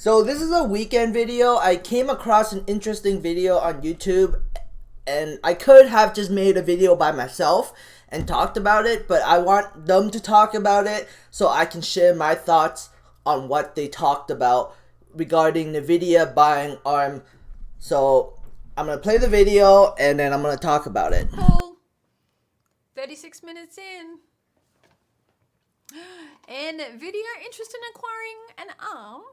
So this is a weekend video. I came across an interesting video on YouTube, and I could have just made a video by myself and talked about it, but I want them to talk about it so I can share my thoughts on what they talked about regarding Nvidia buying ARM. So I'm going to play the video and then I'm going to talk about it. Cool. 36 minutes in. Nvidia interested in acquiring an arm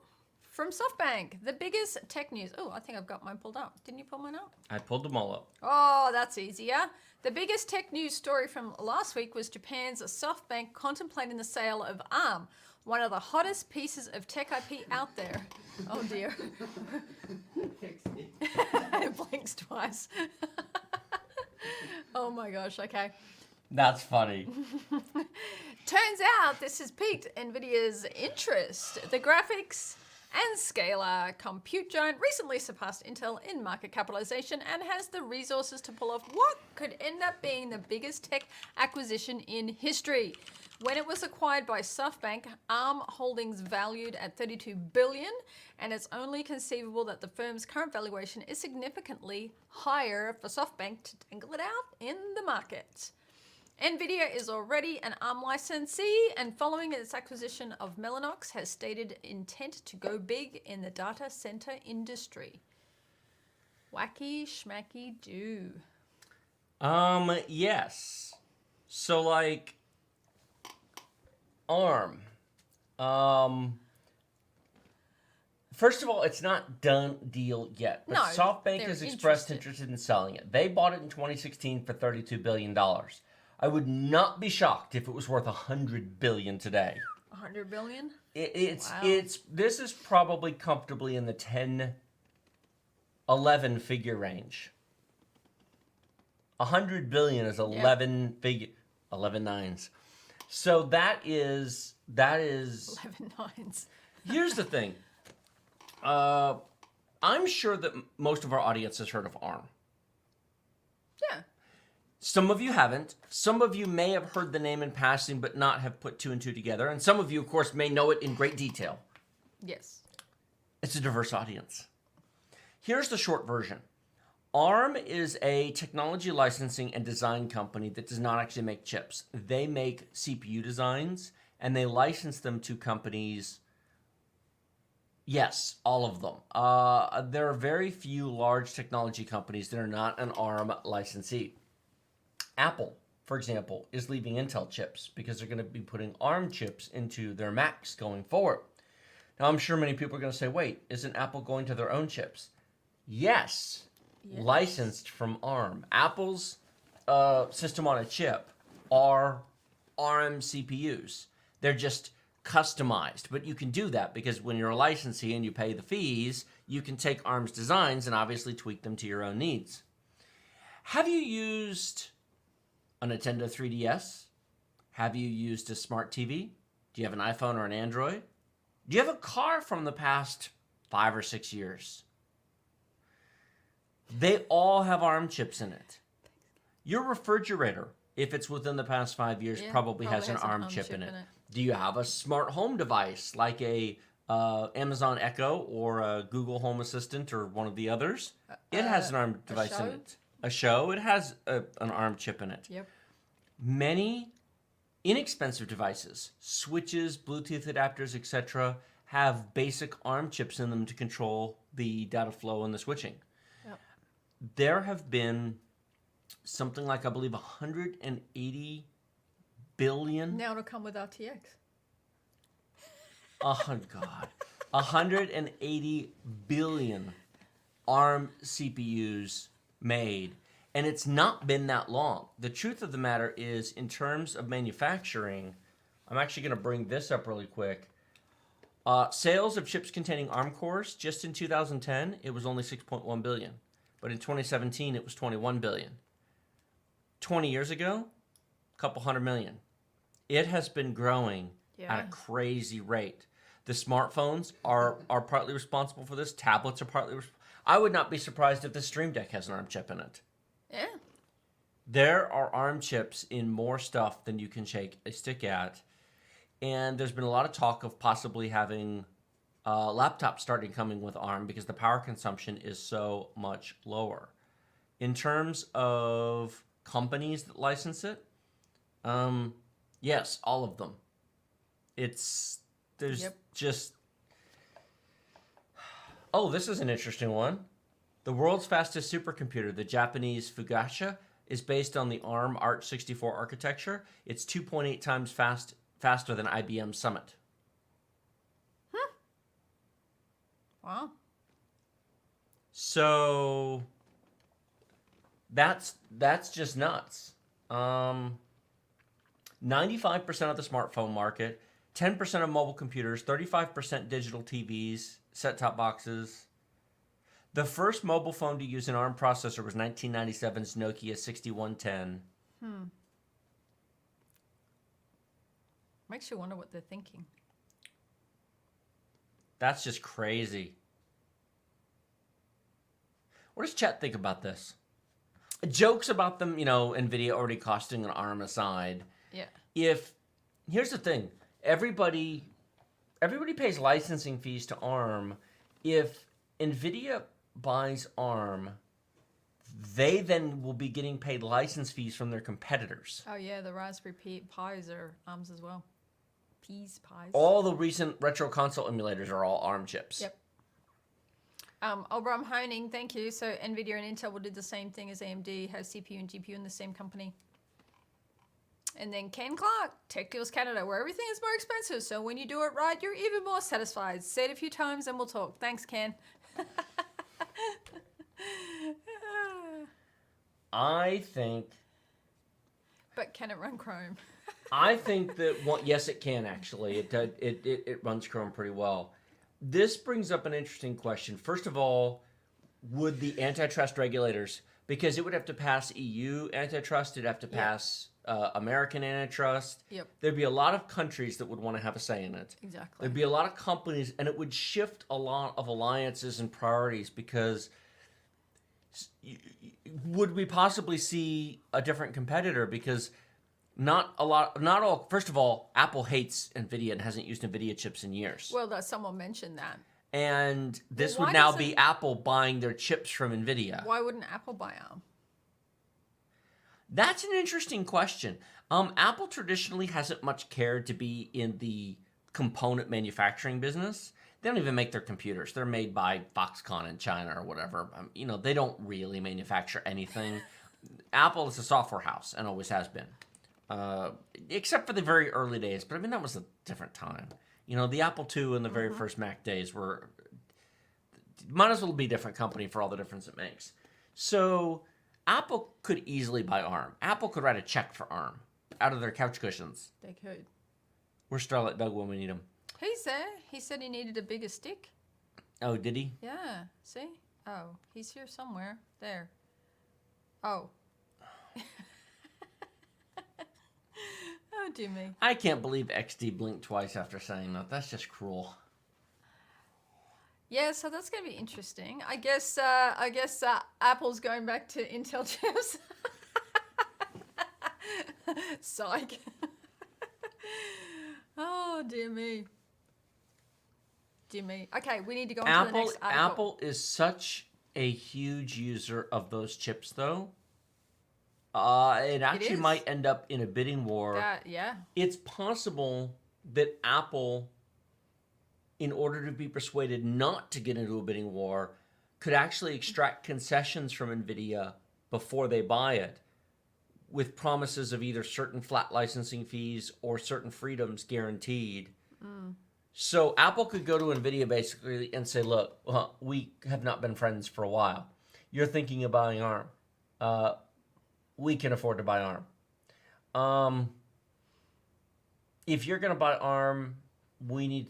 from SoftBank, the biggest tech news. Oh, I think I've got mine pulled up. Didn't you pull mine up? I pulled them all up. Oh, that's easier. The biggest tech news story from last week was Japan's SoftBank contemplating the sale of ARM, one of the hottest pieces of tech IP out there. Oh dear. It blinks twice. Oh my gosh, okay. That's funny. Turns out this has piqued Nvidia's interest. The graphics and scalar compute giant recently surpassed Intel in market capitalization and has the resources to pull off what could end up being the biggest tech acquisition in history. When it was acquired by SoftBank, ARM Holdings valued at $32 billion, and it's only conceivable that the firm's current valuation is significantly higher for SoftBank to dangle it out in the market. Nvidia is already an ARM licensee, and following its acquisition of Mellanox, has stated intent to go big in the data center industry. Wacky schmacky do. Yes. So like ARM. First of all, it's not done deal yet, but No, SoftBank they're has expressed interested. interest in selling it. They bought it in 2016 for $32 billion. I would not be shocked if it was worth $100 billion today. 100 billion? It's Wow. this is probably comfortably in the 10, 11 figure range. 100 billion is 11 11 nines. So that is 11 nines. Here's the thing. I'm sure that most of our audience has heard of ARM. Yeah. Some of you haven't. Some of you may have heard the name in passing but not have put two and two together. And some of you, of course, may know it in great detail. Yes. It's a diverse audience. Here's the short version. ARM is a technology licensing and design company that does not actually make chips. They make CPU designs and they license them to companies. Yes, all of them. There are very few large technology companies that are not an ARM licensee. Apple, for example, is leaving Intel chips because they're going to be putting ARM chips into their Macs going forward. Now, I'm sure many people are going to say, wait, isn't Apple going to their own chips? Yes. Licensed from ARM. Apple's system on a chip are ARM CPUs. They're just customized, but you can do that because when you're a licensee and you pay the fees, you can take ARM's designs and obviously tweak them to your own needs. Have you used a Nintendo 3DS? Have you used a smart TV? Do you have an iPhone or an Android? Do you have a car from the past 5 or 6 years? They all have ARM chips in it. Your refrigerator, if it's within the past 5 years, probably has an ARM chip in it. Do you have a smart home device like a Amazon Echo or a Google Home Assistant or one of the others? It has an ARM device in it. A Show, it has an ARM chip in it. Yep. Many inexpensive devices, switches, Bluetooth adapters, etc., have basic ARM chips in them to control the data flow and the switching. Yep. There have been something like, I believe, 180 billion. Now it'll come with RTX. Oh, God. 180 billion ARM CPUs made. And it's not been that long. The truth of the matter is, in terms of manufacturing, I'm actually going to bring this up really quick. Sales of chips containing ARM cores, just in 2010, it was only 6.1 billion. But in 2017, it was 21 billion. 20 years ago, a couple hundred million. It has been growing at a crazy rate. The smartphones are partly responsible for this. Tablets are partly I would not be surprised if the Stream Deck has an ARM chip in it. Yeah. There are ARM chips in more stuff than you can shake a stick at. And there's been a lot of talk of possibly having laptops started coming with ARM because the power consumption is so much lower. In terms of companies that license it, yes, all of them. There's Yep. just... Oh, this is an interesting one. The world's fastest supercomputer, the Japanese Fugassha, is based on the ARM Arch64 architecture. It's 2.8 times faster than IBM Summit. Wow. So that's just nuts. 95% of the smartphone market, 10% of mobile computers, 35% digital TVs, set-top boxes. The first mobile phone to use an ARM processor was 1997's Nokia 6110. Makes you wonder what they're thinking. That's just crazy. What does Chet think about this? Jokes about them, Nvidia already costing an ARM aside. Yeah. Here's the thing, everybody pays licensing fees to ARM. If Nvidia buys ARM, they then will be getting paid license fees from their competitors. Oh yeah, the Raspberry Pis are ARMs as well. Pies. All the recent retro console emulators are all ARM chips. Yep. Obram Honing, thank you. So Nvidia and Intel will do the same thing as AMD, have CPU and GPU in the same company. And then Ken Clark, Tech Deals Canada, where everything is more expensive. So when you do it right, you're even more satisfied. Say it a few times and we'll talk. Thanks, Ken. I think... But can it run Chrome? I think that yes, it can actually. It runs Chrome pretty well. This brings up an interesting question. First of all, would the antitrust regulators, because it would have to pass EU antitrust, it'd have to pass American antitrust. Yep. There'd be a lot of countries that would want to have a say in it. Exactly. There'd be a lot of companies, and it would shift a lot of alliances and priorities because would we possibly see a different competitor? Because first of all, Apple hates Nvidia and hasn't used Nvidia chips in years. Well, someone mentioned that. And this Well, would now be Apple buying their chips from Nvidia. Why wouldn't Apple buy ARM? That's an interesting question. Apple traditionally hasn't much cared to be in the component manufacturing business. They don't even make their computers. They're made by Foxconn in China or whatever. They don't really manufacture anything. Apple is a software house and always has been. Except for the very early days. But that was a different time. The Apple II and the very first Mac days might as well be a different company for all the difference it makes. So Apple could easily buy ARM. Apple could write a check for ARM out of their couch cushions. They could. Where's Starlight Doug when we need him? He's there. He said he needed a bigger stick. Oh, did he? Yeah. See? Oh, he's here somewhere. There. Oh. Oh, dear me. I can't believe XD blinked twice after saying that. That's just cruel. Yeah, so that's going to be interesting. I guess Apple's going back to Intel chips. Psych. Oh, dear me. Dear me. Okay, we need to go on to the next article. Apple is such a huge user of those chips, though. It actually might end up in a bidding war. Yeah. It's possible that Apple, in order to be persuaded not to get into a bidding war, could actually extract concessions from Nvidia before they buy it, with promises of either certain flat licensing fees or certain freedoms guaranteed. So Apple could go to Nvidia basically and say, look, we have not been friends for a while. You're thinking of buying ARM. We can afford to buy ARM. If you're going to buy ARM, we need...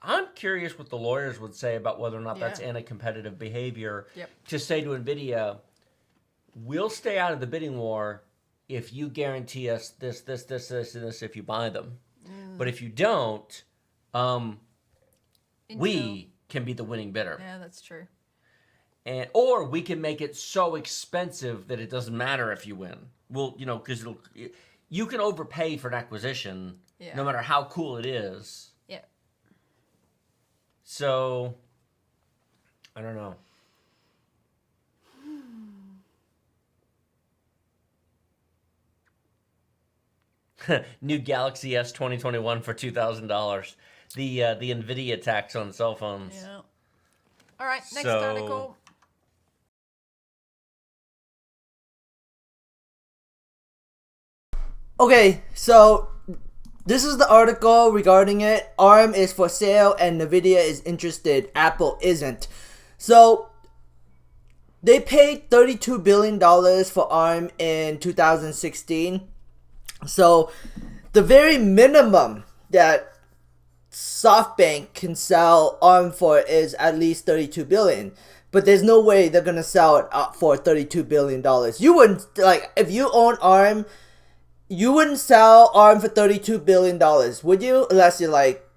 I'm curious what the lawyers would say about whether or not that's anti-competitive behavior. Yep. To say to Nvidia, we'll stay out of the bidding war if you guarantee us this, and this if you buy them. But if you don't, we can be the winning bidder. Yeah, that's true. Or we can make it so expensive that it doesn't matter if you win. Well, because you can overpay for an acquisition, no matter how cool it is. Yeah. So, I don't know. New Galaxy S 2021 for $2,000. The Nvidia tax on cell phones. Yeah. All right, next So- article. Okay, so this is the article regarding it. ARM is for sale and Nvidia is interested. Apple isn't. So they paid $32 billion for ARM in 2016. So the very minimum that SoftBank can sell ARM for is at least $32 billion. But there's no way they're gonna sell it for $32 billion. You wouldn't, like, if you own ARM, you wouldn't sell ARM for $32 billion, would you? Unless you're like,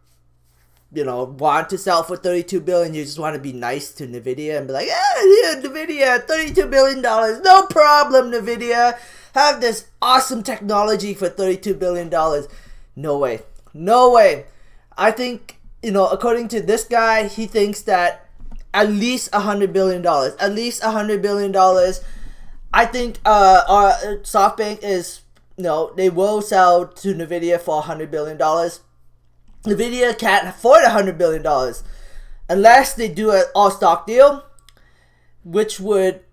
you know, want to sell for $32 billion, you just want to be nice to Nvidia and be like, yeah, Nvidia, $32 billion, no problem, Nvidia. Have this awesome technology for $32 billion. No way. No way. I think, you know, according to this guy, he thinks that at least $100 billion. At least $100 billion. I think our SoftBank is, no, they will sell to Nvidia for $100 billion. Nvidia can't afford $100 billion unless they do an all-stock deal, which would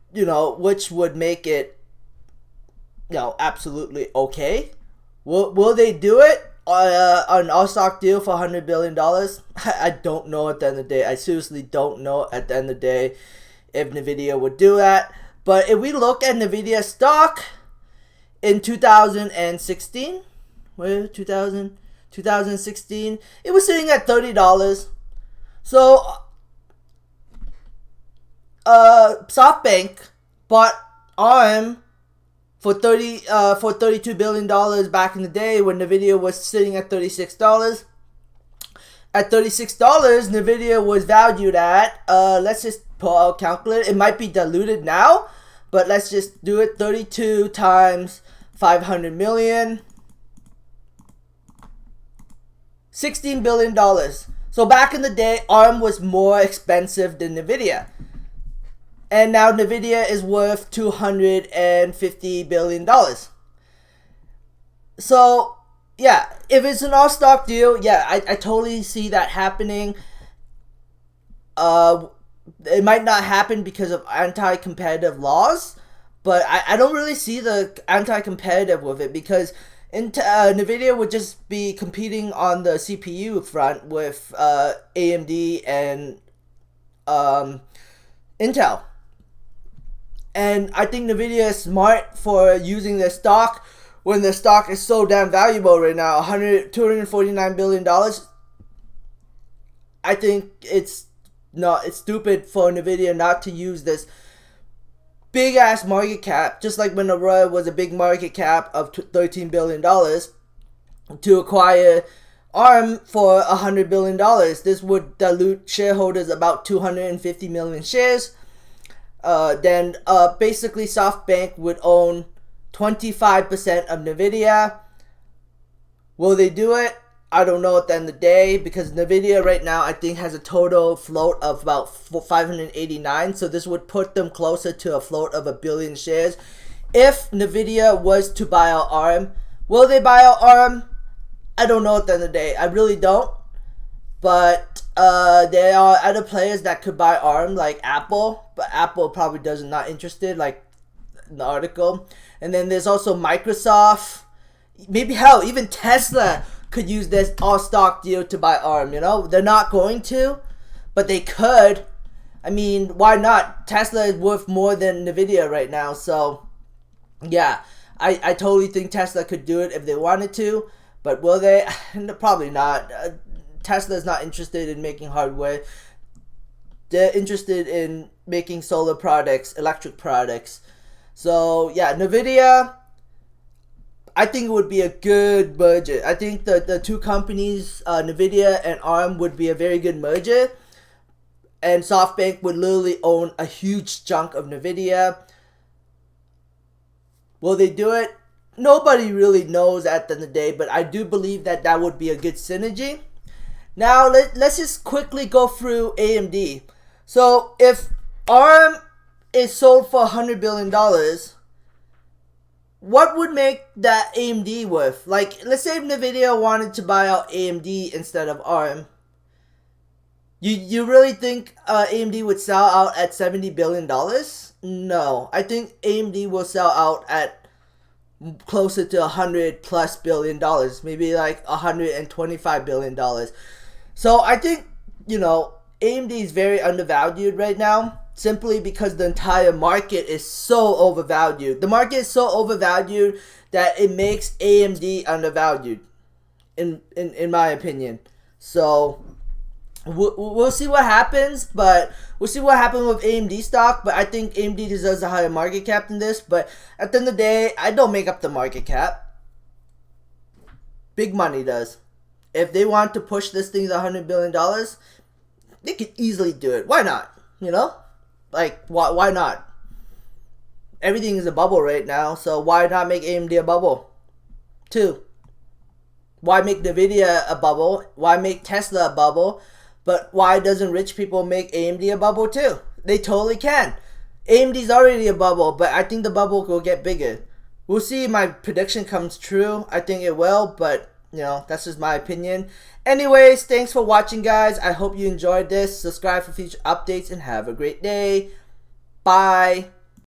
make it, you know, absolutely okay. Will they do it on an all-stock deal for $100 billion? I don't know at the end of the day. I seriously don't know at the end of the day if Nvidia would do that. But if we look at Nvidia stock in 2016, 2016, it was sitting at $30. So, SoftBank bought ARM for $32 billion back in the day when Nvidia was sitting at $36. At $36, Nvidia was valued at, let's just pull out a calculator. It might be diluted now, but let's just do it. 32 times 500 million. $16 billion. So back in the day, ARM was more expensive than Nvidia. And now Nvidia is worth $250 billion. So, yeah, if it's an all-stock deal, yeah, I totally see that happening. It might not happen because of anti-competitive laws, but I don't really see the anti-competitive with it because Nvidia would just be competing on the CPU front with AMD and Intel. And I think Nvidia is smart for using their stock when their stock is so damn valuable right now, $249 billion. I think it's stupid for Nvidia not to use this big ass market cap, just like when Aurora was a big market cap of $13 billion, to acquire ARM for $100 billion. This would dilute shareholders about 250 million shares. Then basically SoftBank would own 25% of Nvidia. Will they do it? I don't know at the end of the day, because Nvidia right now I think has a total float of about 589, so this would put them closer to a float of 1 billion shares. If Nvidia was to buy out ARM, will they buy out ARM? I don't know at the end of the day. I really don't. But there are other players that could buy ARM, like Apple, but Apple probably not interested, like the article. And then there's also Microsoft, maybe hell, even Tesla could use this all-stock deal to buy ARM, you know? They're not going to, but they could. I mean, why not? Tesla is worth more than Nvidia right now, so yeah. I totally think Tesla could do it if they wanted to, but will they? Probably not. Tesla is not interested in making hardware. They're interested in making solar products, electric products. So yeah, Nvidia, I think it would be a good merger. I think the two companies, Nvidia and ARM, would be a very good merger. And SoftBank would literally own a huge chunk of Nvidia. Will they do it? Nobody really knows at the end of the day, but I do believe that would be a good synergy. Now let's just quickly go through AMD. So if ARM is sold for $100 billion, what would make that AMD worth? Like, let's say Nvidia wanted to buy out AMD instead of ARM. You really think AMD would sell out at $70 billion? No. I think AMD will sell out at closer to $100+ billion. Maybe like $125 billion. So I think, AMD is very undervalued right now, simply because the entire market is so overvalued. The market is so overvalued that it makes AMD undervalued, in my opinion. So we'll see what happens, but we'll see what happens with AMD stock. But I think AMD deserves a higher market cap than this. But at the end of the day, I don't make up the market cap. Big money does. If they want to push this thing to $100 billion, they could easily do it. Why not? Like, why not? Everything is a bubble right now, so why not make AMD a bubble? 2. Why make Nvidia a bubble? Why make Tesla a bubble? But why doesn't rich people make AMD a bubble too? They totally can. AMD's already a bubble, but I think the bubble will get bigger. We'll see if my prediction comes true. I think it will, but that's just my opinion. Anyways, thanks for watching, guys. I hope you enjoyed this. Subscribe for future updates and have a great day. Bye.